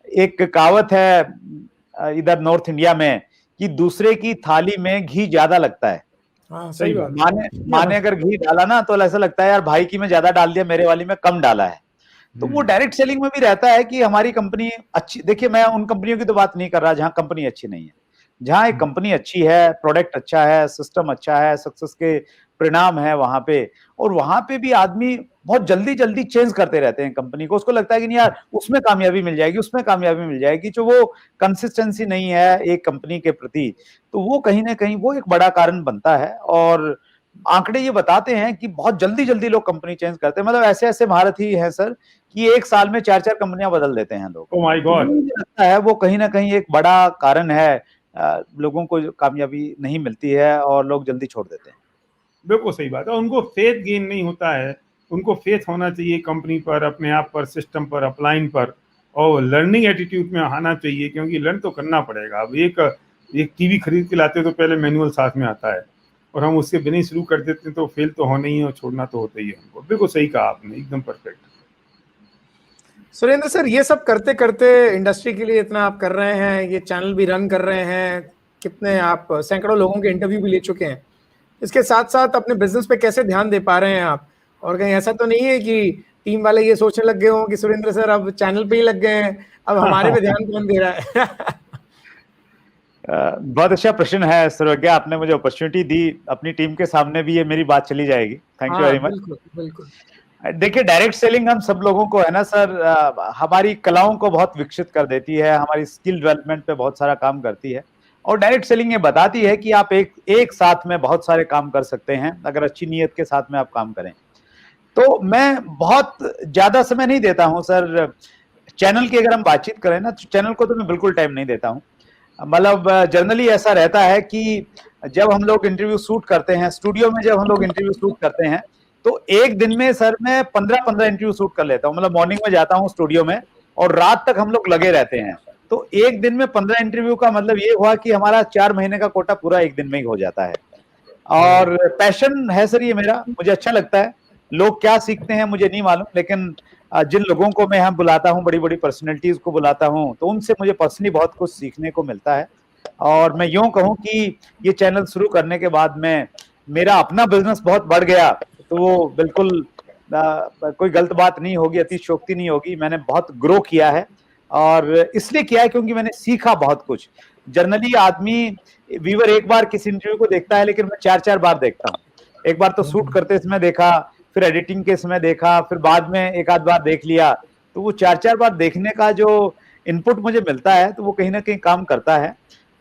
एक कहावत है इधर नॉर्थ इंडिया में कि दूसरे की थाली में घी ज्यादा लगता है। हाँ, सही बात। माने अगर घी डाला ना तो ऐसा लगता है यार भाई की में ज्यादा डाल दिया, मेरे वाली में कम डाला है। तो वो डायरेक्ट सेलिंग में भी रहता है कि हमारी कंपनी अच्छी, देखिए मैं उन कंपनियों की तो बात नहीं कर रहा जहां कंपनी अच्छी नहीं है। जहां एक कंपनी अच्छी है, प्रोडक्ट अच्छा है, सिस्टम अच्छा है, सक्सेस के परिणाम है वहां पे, और वहां पे भी आदमी बहुत जल्दी जल्दी चेंज करते रहते हैं कंपनी को। उसको लगता है कि नहीं यार उसमें कामयाबी मिल जाएगी, उसमें कामयाबी मिल जाएगी। जो वो कंसिस्टेंसी नहीं है एक कंपनी के प्रति, तो वो कहीं ना कहीं वो एक बड़ा कारण बनता है। और आंकड़े ये बताते हैं कि बहुत जल्दी जल्दी लोग कंपनी चेंज करते हैं। मतलब ऐसे ऐसे महारथी हैं सर कि एक साल में 4-4 कंपनियां बदल देते हैं लोग। Oh my God. मुझे लगता है वो कहीं ना कहीं एक बड़ा कारण है, लोगों को कामयाबी नहीं मिलती है और लोग जल्दी छोड़ देते हैं। बिल्कुल सही बात है। उनको फेथ गेन नहीं होता है, उनको फेथ होना चाहिए कंपनी पर, अपने आप पर, सिस्टम पर, अपलाइन पर, और लर्निंग एटीट्यूड में आना चाहिए, क्योंकि लर्न तो करना पड़ेगा। अब एक टीवी खरीद के लाते तो पहले मैनुअल साथ में आता है, और हम उसके बिना ही शुरू कर देते हैं तो फेल तो होना ही है और छोड़ना तो होता ही है हमको। बिल्कुल सही कहा आपने, एकदम परफेक्ट। सुरेंद्र सर, ये सब करते करते इंडस्ट्री के लिए इतना आप कर रहे हैं, ये चैनल भी रन कर रहे हैं, कितने आप सैकड़ों लोगों के इंटरव्यू भी ले चुके हैं, इसके साथ साथ अपने बिजनेस पे कैसे ध्यान दे पा रहे हैं आप? और कहीं ऐसा तो नहीं है कि टीम वाले ये सोचने लग गए हों कि सुरेंद्र सर अब चैनल पे ही लग गए हैं, अब हमारे पे ध्यान कौन दे रहा है? बहुत अच्छा प्रश्न है सर्वज्ञ, आपने मुझे अपॉर्चुनिटी दी, अपनी टीम के सामने भी ये मेरी बात चली जाएगी। Thank you very much. बिल्कुल बिल्कुल। देखिए डायरेक्ट सेलिंग हम सब लोगों को है ना सर, हमारी कलाओं को बहुत विकसित कर देती है, हमारी स्किल डेवलपमेंट पे बहुत सारा काम करती है। और डायरेक्ट सेलिंग ये बताती है कि आप एक साथ में बहुत सारे काम कर सकते हैं अगर अच्छी नीयत के साथ में आप काम करें। तो मैं बहुत ज्यादा समय नहीं देता हूं सर। चैनल की अगर हम बातचीत करें ना, तो चैनल को तो मैं बिल्कुल टाइम नहीं देता हूं। मतलब जनरली ऐसा रहता है कि जब हम लोग इंटरव्यू शूट करते हैं, स्टूडियो में जब हम लोग इंटरव्यू शूट करते हैं, तो एक दिन में सर मैं 15-15 इंटरव्यू शूट कर लेता हूं। मतलब मॉर्निंग में जाता हूं स्टूडियो में और रात तक हम लोग लगे रहते हैं। तो एक दिन में 15 इंटरव्यू का मतलब ये हुआ कि हमारा 4 महीने का कोटा पूरा एक दिन में ही हो जाता है। और पैशन है सर ये मेरा, मुझे अच्छा लगता है। लोग क्या सीखते हैं मुझे नहीं मालूम, लेकिन जिन लोगों को मैं यहाँ बुलाता हूँ, बड़ी बड़ी पर्सनैलिटीज को बुलाता हूँ, तो उनसे मुझे पर्सनली बहुत कुछ सीखने को मिलता है। और मैं यूं कहूं कि ये चैनल शुरू करने के बाद में मेरा अपना बिजनेस बहुत बढ़ गया, तो वो बिल्कुल कोई गलत बात नहीं होगी, अतिशयोक्ति नहीं होगी। मैंने बहुत ग्रो किया है, और इसलिए किया है क्योंकि मैंने सीखा बहुत कुछ। जनरली आदमी व्यूअर एक बार किसी इंटरव्यू को देखता है, लेकिन मैं 4-4 बार देखता हूँ। एक बार तो शूट करते समय देखा, फिर एडिटिंग के समय देखा, फिर बाद में एक आध बार देख लिया। तो वो 4-4 बार देखने का जो इनपुट मुझे मिलता है, तो वो कहीं ना कहीं काम करता है।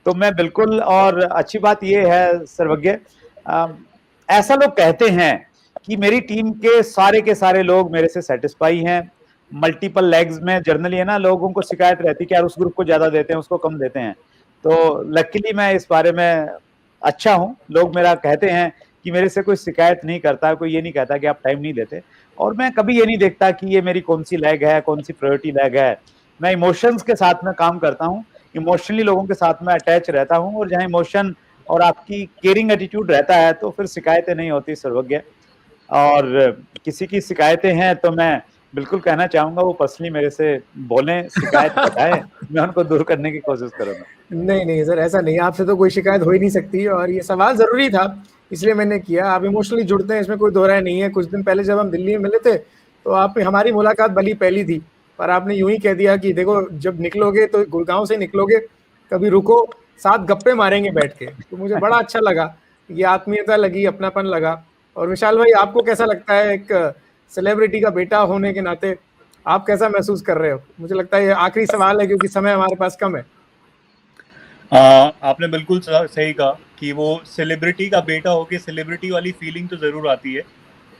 तो मैं बिल्कुल, और अच्छी बात ये है सर्वज्ञ, ऐसा लोग कहते हैं कि मेरी टीम के सारे लोग मेरे से सेटिस्फाई हैं। मल्टीपल लेग्स में जर्नली है ना, लोगों को शिकायत रहती है कि यार उस ग्रुप को ज्यादा देते हैं, उसको कम देते हैं। तो लकीली मैं इस बारे में अच्छा हूँ। लोग मेरा कहते हैं कि मेरे से कोई शिकायत नहीं करता, कोई ये नहीं कहता कि आप टाइम नहीं देते। और मैं कभी ये नहीं देखता कि ये मेरी कौन सी लैग है, कौन सी प्रायोरिटी लैग है। मैं इमोशंस के साथ में काम करता हूँ, इमोशनली लोगों के साथ में अटैच रहता हूँ, और जहाँ इमोशन और आपकी केयरिंग एटीट्यूड रहता है, तो फिर शिकायतें नहीं होती सर्वज्ञ। और किसी की शिकायतें हैं तो मैं बिल्कुल कहना चाहूंगा वो पर्सनली मेरे से बोलें, शिकायत बताएं, मैं उनको दूर करने की कोशिश करूंगा। नहीं नहीं सर, ऐसा नहीं, आपसे तो कोई शिकायत हो ही नहीं सकती, और ये सवाल जरूरी था इसलिए मैंने किया। आप इमोशनली जुड़ते हैं, इसमें कोई दो राय नहीं है। कुछ दिन पहले जब हम दिल्ली में मिले थे, तो आप हमारी मुलाकात भली पहली थी, पर आपने यूं ही कह दिया कि देखो जब निकलोगे तो गुड़गांव से निकलोगे, कभी रुको, साथ गप्पे मारेंगे बैठ के। तो मुझे बड़ा अच्छा लगा, ये आत्मीयता लगी, अपनापन लगा। और विशाल भाई, आपको कैसा लगता है, एक सेलिब्रिटी का बेटा होने के नाते आप कैसा महसूस कर रहे हो? मुझे लगता है ये आखिरी सवाल है, क्योंकि समय हमारे पास कम है। आपने बिल्कुल सही कहा कि वो सेलिब्रिटी का बेटा होके सेलिब्रिटी वाली फीलिंग तो जरूर आती है,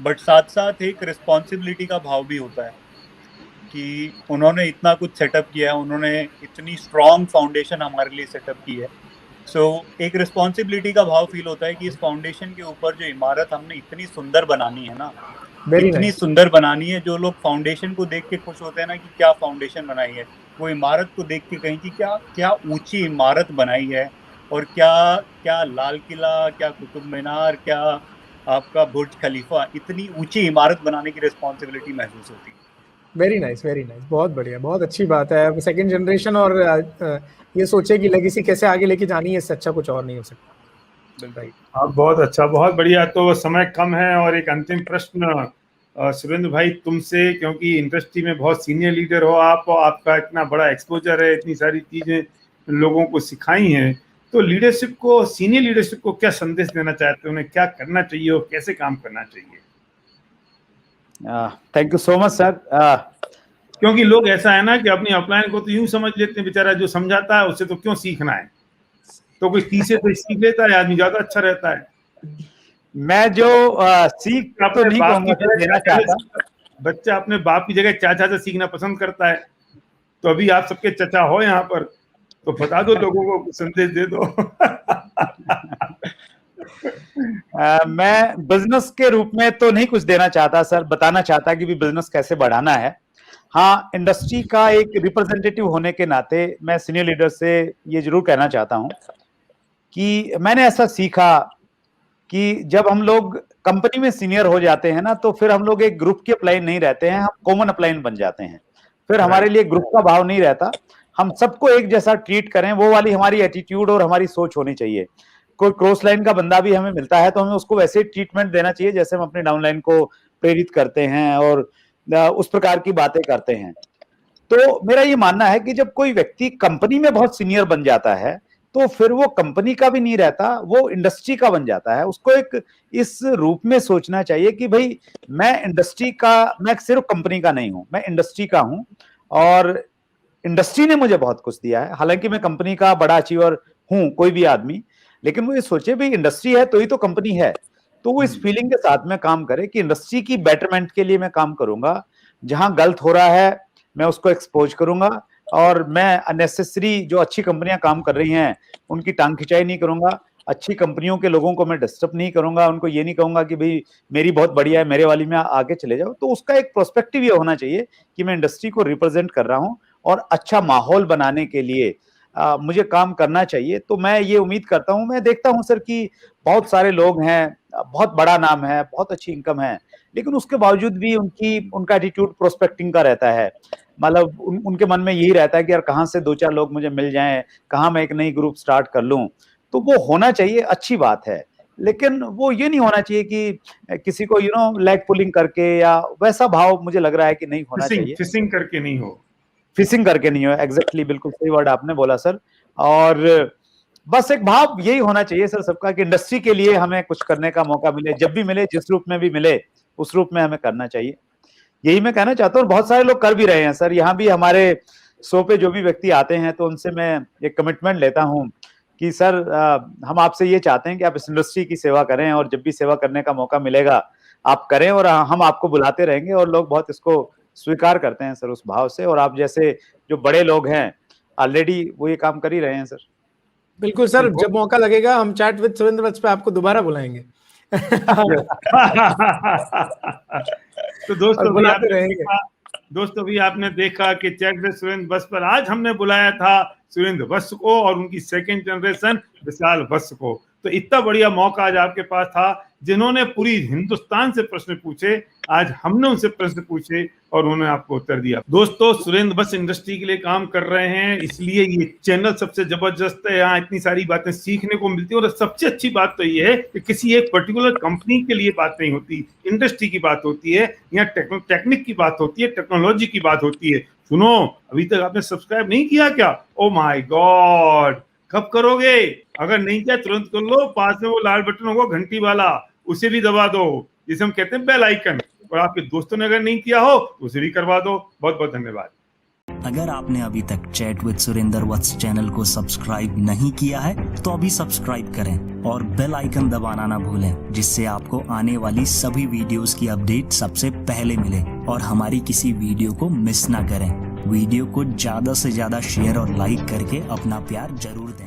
बट साथ साथ एक रिस्पॉन्सिबिलिटी का भाव भी होता है कि उन्होंने इतना कुछ सेटअप किया है, उन्होंने इतनी स्ट्रॉन्ग फाउंडेशन हमारे लिए सेटअप की है। सो एक रिस्पॉन्सिबिलिटी का भाव फील होता है कि इस फाउंडेशन के ऊपर जो इमारत हमने इतनी सुंदर बनानी है ना, इतनी सुंदर बनानी है, जो लोग फाउंडेशन को देख के खुश होते हैं ना कि क्या फाउंडेशन बनाई है, वो इमारत को देख के कहीं कि क्या ऊंची इमारत बनाई है, और क्या लाल किला, क्या कुतुब मीनार, क्या आपका बुर्ज खलीफा, इतनी ऊंची इमारत बनाने की रिस्पॉन्सिबिलिटी महसूस होती है। वेरी नाइस, बहुत बढ़िया, बहुत अच्छी बात है। सेकंड जनरेशन और ये सोचे कि लेगेसी कैसे आगे लेके जानी है, इससे अच्छा कुछ और नहीं हो सकता। बिल्कुल, आप बहुत अच्छा, बहुत बढ़िया। तो समय कम है, और एक अंतिम प्रश्न सुरेंद्र भाई तुमसे, क्योंकि इंडस्ट्री में बहुत सीनियर लीडर हो आप, और आपका इतना बड़ा एक्सपोजर है, इतनी सारी चीजें लोगों को सिखाई हैं, तो लीडरशिप को, सीनियर लीडरशिप को क्या संदेश देना चाहते हो? उन्हें क्या करना चाहिए और कैसे काम करना चाहिए? Thank you so much sir. क्योंकि लोग ऐसा है ना कि अपनी अपलाइन को तो यूं समझ लेते हैं, बेचारा जो समझाता है उससे तो क्यों सीखना है, तो कोई तीसरे तो सीख लेता है आदमी, ज्यादा अच्छा रहता है। मैं जो सीख तो नहीं कहूंगा देना चाहता, बच्चा अपने बाप की जगह चाचा से सीखना पसंद करता है। तो अभी आप सबके चाचा हो यहाँ पर, तो बता दो लोगों को, संदेश दे दो। मैं बिजनेस के रूप में तो नहीं कुछ देना चाहता सर, बताना चाहता कि भी बिजनेस कैसे बढ़ाना है। हाँ, इंडस्ट्री का एक रिप्रेजेंटेटिव होने के नाते मैं सीनियर लीडर से ये जरूर कहना चाहता हूं कि मैंने ऐसा सीखा कि जब हम लोग कंपनी में सीनियर हो जाते हैं ना, तो फिर हम लोग एक ग्रुप के अपलाइन नहीं रहते हैं, हम कॉमन अपलाइन बन जाते हैं। फिर हमारे लिए ग्रुप का भाव नहीं रहता, हम सबको एक जैसा ट्रीट करें, वो वाली हमारी एटीट्यूड और हमारी सोच होनी चाहिए। कोई क्रॉस लाइन का बंदा भी हमें मिलता है तो हमें उसको वैसे ट्रीटमेंट देना चाहिए जैसे हम अपनी डाउन लाइन को प्रेरित करते हैं और उस प्रकार की बातें करते हैं। तो मेरा ये मानना है कि जब कोई व्यक्ति कंपनी में बहुत सीनियर बन जाता है, तो फिर वो कंपनी का भी नहीं रहता, वो इंडस्ट्री का बन जाता है। उसको एक इस रूप में सोचना चाहिए कि भाई मैं इंडस्ट्री का, मैं सिर्फ कंपनी का नहीं हूं, मैं इंडस्ट्री का हूं, और इंडस्ट्री ने मुझे बहुत कुछ दिया है। हालांकि मैं कंपनी का बड़ा अचीवर हूं, कोई भी आदमी, लेकिन वो ये सोचे भाई इंडस्ट्री है तो ही तो कंपनी है। तो वो इस फीलिंग के साथ में काम करे कि इंडस्ट्री की बेटरमेंट के लिए मैं काम करूंगा, जहां गलत हो रहा है मैं उसको एक्सपोज करूंगा, और मैं अननेसेसरी जो अच्छी कंपनियां काम कर रही हैं उनकी टांग खिंचाई नहीं करूंगा, अच्छी कंपनियों के लोगों को मैं डिस्टर्ब नहीं करूंगा, उनको ये नहीं कहूंगा कि भाई मेरी बहुत बढ़िया है, मेरे वाली में आगे चले जाओ। तो उसका एक प्रोस्पेक्टिव ये होना चाहिए कि मैं इंडस्ट्री को रिप्रेजेंट कर रहा हूं और अच्छा माहौल बनाने के लिए मुझे काम करना चाहिए। तो मैं ये उम्मीद करता हूं, मैं देखता हूं सर कि बहुत सारे लोग हैं, बहुत बड़ा नाम है, बहुत अच्छी इनकम है, लेकिन उसके बावजूद भी उनका एटीट्यूड प्रोस्पेक्टिंग का रहता है। मतलब उनके मन में यही रहता है कि यार कहाँ से 2-4 लोग मुझे मिल जाएं, कहाँ मैं एक नई ग्रुप स्टार्ट कर लूं। तो वो होना चाहिए, अच्छी बात है, लेकिन वो ये नहीं होना चाहिए कि किसी को लेग पुलिंग करके, या वैसा भाव मुझे लग रहा है कि नहीं होना चाहिए। फिशिंग करके नहीं हो, फिशिंग करके नहीं हो, एग्जैक्टली, बिल्कुल सही वर्ड आपने बोला सर। और बस एक भाव यही होना चाहिए सर सबका कि इंडस्ट्री के लिए हमें कुछ करने का मौका मिले, जब भी मिले, जिस रूप में भी मिले, उस रूप में हमें करना चाहिए। यही मैं कहना चाहता हूँ। बहुत सारे लोग कर भी रहे हैं सर, यहाँ भी हमारे शो पे जो भी व्यक्ति आते हैं तो उनसे मैं एक कमिटमेंट लेता हूँ कि सर हम आपसे ये चाहते हैं कि आप इस इंडस्ट्री की सेवा करें, और जब भी सेवा करने का मौका मिलेगा आप करें, और हम आपको बुलाते रहेंगे। और लोग बहुत इसको स्वीकार करते हैं सर उस भाव से, और आप जैसे जो बड़े लोग हैं ऑलरेडी वो ये काम कर ही रहे हैं सर। बिल्कुल सर, जब मौका लगेगा हम चैट विद सुरेंद्र वत्स पे आपको दोबारा बुलाएंगे। तो दोस्तों भी आपने देखा कि चैट विद सुरेंद्र वत्स पर आज हमने बुलाया था सुरेंद्र वत्स को और उनकी सेकंड जनरेशन विशाल वत्स को। तो इतना बढ़िया मौका आज आपके पास था, जिन्होंने पूरी हिंदुस्तान से प्रश्न पूछे, आज हमने उनसे प्रश्न पूछे और उन्होंने आपको उत्तर दिया। दोस्तों, सुरेंद्र वत्स इंडस्ट्री के लिए काम कर रहे हैं, इसलिए ये चैनल सबसे जबरदस्त है। यहाँ इतनी सारी बातें सीखने को मिलती है, और सबसे अच्छी बात तो ये है कि किसी एक पर्टिकुलर कंपनी के लिए बात नहीं होती, इंडस्ट्री की बात होती है, यहाँ टेक्निक की बात होती है, टेक्नोलॉजी की बात होती है। सुनो, अभी तक आपने सब्सक्राइब नहीं किया क्या? ओ माय गॉड, कब करोगे? अगर नहीं किया तुरंत कर लो, पास में वो लाल बटन होगा घंटी वाला, उसे भी दबा दो, जिसे हम कहते हैं बेल आइकन। और आपके दोस्तों ने अगर नहीं किया हो तो उसे भी करवा दो। बहुत बहुत धन्यवाद। अगर आपने अभी तक chat with Surendra Vats channel को सब्सक्राइब नहीं किया है तो अभी सब्सक्राइब करें और बेल आइकन दबाना ना भूलें, जिससे आपको आने वाली सभी वीडियोस की अपडेट सबसे पहले मिले और हमारी किसी वीडियो को मिस ना करें। वीडियो को ज्यादा से ज्यादा शेयर और लाइक करके अपना प्यार जरूर दें।